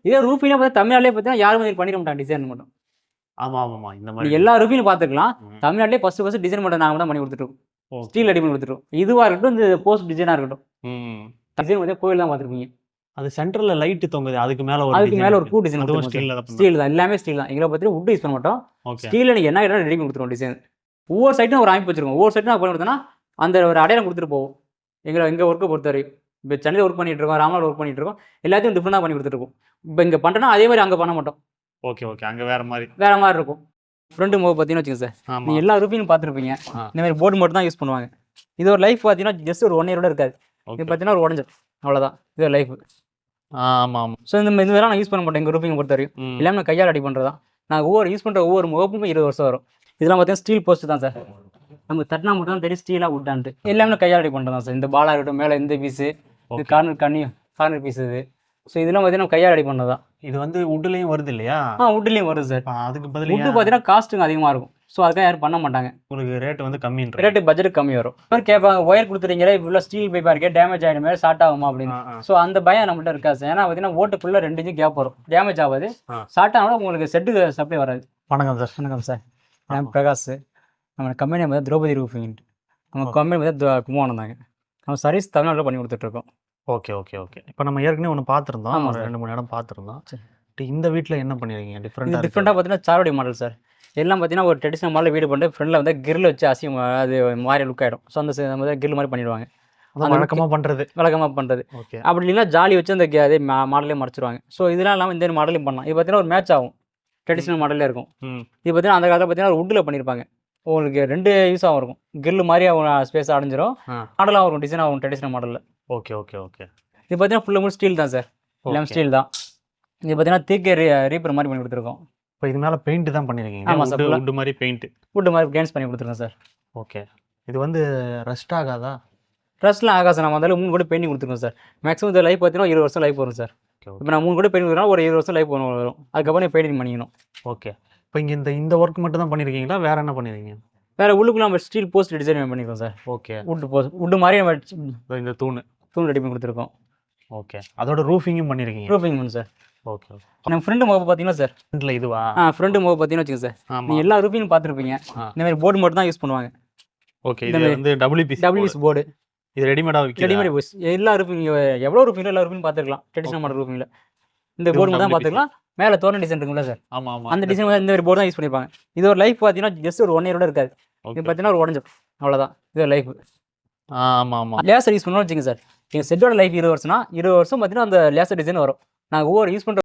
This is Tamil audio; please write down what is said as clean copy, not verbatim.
இதே ரூஃபிங்லாம் பார்த்தா தமிழ்நாட்டிலே பார்த்தீங்கன்னா யாரும் இது பண்ணிட மாட்டாங்க டிசைன் மட்டும். ஆமா இந்த மாதிரி எல்லா ரூஃபிங்கும் பார்த்துக்கலாம். தமிழ்நாட்டிலே ஃபர்ஸ்ட் டிசைன் மட்டும் நாங்கள் தான் பண்ணி கொடுத்துருக்கோம். ஸ்டீல் ரெடி பண்ணி கொடுத்துருக்கோம். இதுவாக இருக்கட்டும், இந்த போஸ்ட் டிசைனாக இருக்கட்டும். டிசைன் வந்து கோயில் தான் பார்த்துருப்பீங்க. அது சென்டர்ல லைட் தொங்குது, அதுக்கு மேல ஒரு பூ டிசைன். ஸ்டீல் தான், எல்லாமே ஸ்டீல் தான். எங்களை பற்றி வுட் யூஸ் பண்ண மாட்டோம். ஸ்டீலில் நீங்கள் என்ன ரெடி பண்ணி கொடுத்துருவோம் டிசைன். ஒவ்வொரு சைட்டும் ஒரு அமைப்பு வச்சிருக்கோம். ஒவ்வொரு சைட்டும் பண்ணி கொடுத்தோன்னா அந்த ஒரு அடையாளம் கொடுத்துட்டு போவோம். எங்கள் ஒர்க்கை பொறுத்தவரைக்கும் இப்போ சென்னையில் ஒர்க் பண்ணிட்டு இருக்கோம், ராமநாடு ஒர்க் பண்ணிட்டு இருக்கோம், எல்லாத்தையும் டிஃப்ரெண்டாக பண்ணி கொடுத்துருக்கோம். இப்போ இங்கே பண்ணுறோன்னா அதே மாதிரி அங்கே பண்ண மாட்டோம். அங்கே வேற மாதிரி இருக்கும். ஃப்ரண்ட் மூவ் பார்த்தீங்கன்னா வச்சுங்க சார், நீங்கள் எல்லா ரூஃபிங்கும் பார்த்துருப்பீங்க. இந்த மாதிரி போர்டு மட்டும் தான் யூஸ் பண்ணுவாங்க. இது ஒரு லைஃப் பார்த்தீங்கன்னா ஜஸ்ட் ஒரு 1 இயரோட இருக்காது. இது பார்த்தீங்கன்னா ஒரு உடஞ்சிடும், அவ்வளோதான். இது ஒரு லைஃப். ஆமாம். ஸோ இந்த இதெல்லாம் நான் யூஸ் பண்ண மாட்டேன். எங்கள் ரூஃபிங் பொறுத்தவரைக்கும் எல்லாமே நான் கையால் ரெடி பண்ணுறது தான். நான் யூஸ் பண்ணுற ஒவ்வொரு முகப்புமே 20 வருஷம் வரும். இதெல்லாம் பார்த்தீங்கன்னா ஸ்டீல் போஸ்ட் தான் சார். நம்ம தட்டினா மட்டும் தான் தெரியும் ஸ்டீலாக வுட்டான்ட்டு. எல்லாமே கையால் ரெடி பண்ணுறது தான் சார். இந்த பாலாக இருக்கட்டும், மேலே இந்த பீஸு, இது கார்னர் பீஸ் இது. ஸோ இதெல்லாம் பார்த்தீங்கன்னா கையால் ரெடி பண்ணது தான். இது வந்து வுட்லேயும் வருது இல்லையா? வுட்லேயும் வருது சார். அதுக்கு பதில் வுட்டு பார்த்தீங்கன்னா காஸ்ட்டுங்க அதிகமாக இருக்கும். ஸோ அதுக்காக யாரும் பண்ண மாட்டாங்க. உங்களுக்கு ரேட் வந்து கம்மி, ரேட்டு பட்ஜெட் கம்மி வரும். கேட்பாங்க, ஒயர் கொடுத்துறீங்களே இவ்வளோ ஸ்டீல் பைப்பாக இருக்கே, டேமேஜ் ஆகிடுமே, ஷார்ட் ஆகுமா அப்படின்னு. ஸோ அந்த பயம் நம்மகிட்ட இருக்காது சார். ஏன்னா பார்த்தீங்கன்னா ஓட்டுக்குள்ளே 2 இன்ச்சு கேப் வரும், டேமேஜ் ஆகாது. ஷார்ட் ஆனால் உங்களுக்கு செட்டு சப்ளை வராது. வணக்கம் சார். வணக்கம் சார். நான் பிரகாஷ். நம்ம கம்பெனி வந்து திரௌபதி ரூஃபிங். நம்ம கம்பெனி வந்து கும்பகோணம் தாங்க. நம்ம சர்வீஸ் தமிழ்நாட்டில் பண்ணி கொடுத்துட்ருக்கோம். ஓகே. இப்போ நம்ம ஏற்கனவே ஒன்று பார்த்துருந்தோம், 2-3 இடம் பார்த்துருந்தோம். இந்த வீட்டில் என்ன பண்ணிருக்கீங்க டிஃப்ரெண்ட்டாக பார்த்தீங்கன்னா சாரோடி மாடல் சார். எல்லாம் பார்த்தீங்கன்னா ஒரு ட்ரெடிஷனல் மாடல் வீடு பண்ணிட்டு ஃப்ரெண்டில் வந்து கிரில் வச்சு அது மாதிரி லுக் ஆகிடும். ஸோ அந்த கிரில் மாதிரி பண்ணிடுவாங்க. வழக்கமாக பண்ணுறது. ஓகே. அப்படி இல்லைன்னா ஜாலி வச்சு அந்த அதே மாடலே மறைச்சிருவாங்க. ஸோ இதெல்லாம் இல்லாமல் இந்த மாடலையும் பண்ணலாம். இது பார்த்தீங்கன்னா ஒரு மேட்ச் ஆகும், ட்ரெடிஷனல் மாடலே இருக்கும். இது பார்த்தீங்கன்னா அந்த காலத்தில் பார்த்தீங்கன்னா ஒரு வுட்டில் பண்ணியிருப்பாங்க. உங்களுக்கு 2 யூஸ் ஆகும் இருக்கும். கிரில் மாதிரி ஸ்பேஸ் அடைஞ்சிரும், மாடலாக இருக்கும், டிசைன் ஆகும் ட்ரெடிஷனல் மாடலில். ஓகே. இது பார்த்தீங்கன்னா ஃபுல்லாக ஸ்டீல் தான் சார். எல்லாம் ஸ்டீல் தான். இது பார்த்தீங்கன்னா தீக்கு ரீப்பர் மாதிரி பண்ணி கொடுத்துருக்கோம். இப்போ இது மேலே பெயிண்ட் தான் பண்ணியிருக்கீங்க? ஆமாம் சார். வுட் மாதிரி கேன்ஸ் பண்ணி கொடுத்துருக்கோம் சார். ஓகே. இது வந்து ரஸ்ட் ஆகாதா? ரஸ்ட்லாம் ஆகாது சார். நம்ம வந்து 3 கூட பெயிண்டிங் கொடுத்துருக்கோம் சார். மேக்ஸிமம் இந்த லைஃப் பார்த்தீங்கன்னா 20 வருஷம் லைஃப் வரும் சார். இப்போ நான் 3 கூட பெயிண்டிங் கொடுக்குறோம், ஒரு 20 வருஷம் லைஃப் வரும். அதுக்கப்புறம் பெயிண்டிங் பண்ணிக்கணும். ஓகே. இப்போ இங்கே இந்த ஒர்க் மட்டும் தான் பண்ணியிருக்கீங்களா, வேறு என்ன பண்ணியிருக்கீங்க? வேறு உள்ளுக்குள்ள நம்ம ஸ்டீல் போஸ்ட் டிசைன் பண்ணியிருக்கோம் சார். ஓகே. வுட்டு மாதிரி இந்த தூண் ரெடி பண்ணி கொடுத்துருக்கோம். ஓகே. அதோட ரூஃபிங்கும் பண்ணியிருக்கீங்க? ரூஃபிங் பண்ணு சார். ஓகே. நம்ம ஃப்ரெண்டு முகம் பார்த்தீங்கன்னா சார், ஃப்ரெண்டில் இதுவா? ஃப்ரெண்டு முகம் பார்த்தீங்கன்னா வச்சுங்க சார், நீங்கள் எல்லா ரூஃபிங்கும் பார்த்துருப்பீங்க. இந்த மாதிரி போர்டு மட்டும் தான் யூஸ் பண்ணுவாங்க. ஓகே. இது வந்து WPC போர்டு. இது ரெடிமேட் போஸ். எல்லா ரூஃபிங் எவ்வளோ ரூஃபிங்கில் எல்லா ரூஃபிங் பார்த்துருக்கலாம். ட்ரெடிஷனல் மாடல் ரூஃபிங்கில் இந்த போர்டு மட்டும் தான் பார்த்துக்கலாம். மேலே தோரண டிசைன் இருக்குல்ல சார், அந்த டிசைன் இந்த மாதிரி போர்டு தான் யூஸ் பண்ணியிருப்பாங்க. இது ஒரு லைஃப் பார்த்தீங்கன்னா ஜஸ்ட் ஒரு 1 இயரோட இருக்காது. இது பார்த்தீங்கன்னா ஒரு உடஞ்சிடும், அவ்வளோதான். இது ஒரு லைஃப். ஆமாம். லேசர் யூஸ் பண்ணோம்னு வச்சுங்க சார், எங்கள் செட்டோட லைஃப் 20 வருஷம்னா 20 வருஷம் பார்த்தீங்கன்னா அந்த லேசர் டிசைன் வரும். நாங்கள் ஒவ்வொரு யூஸ் பண்ணுற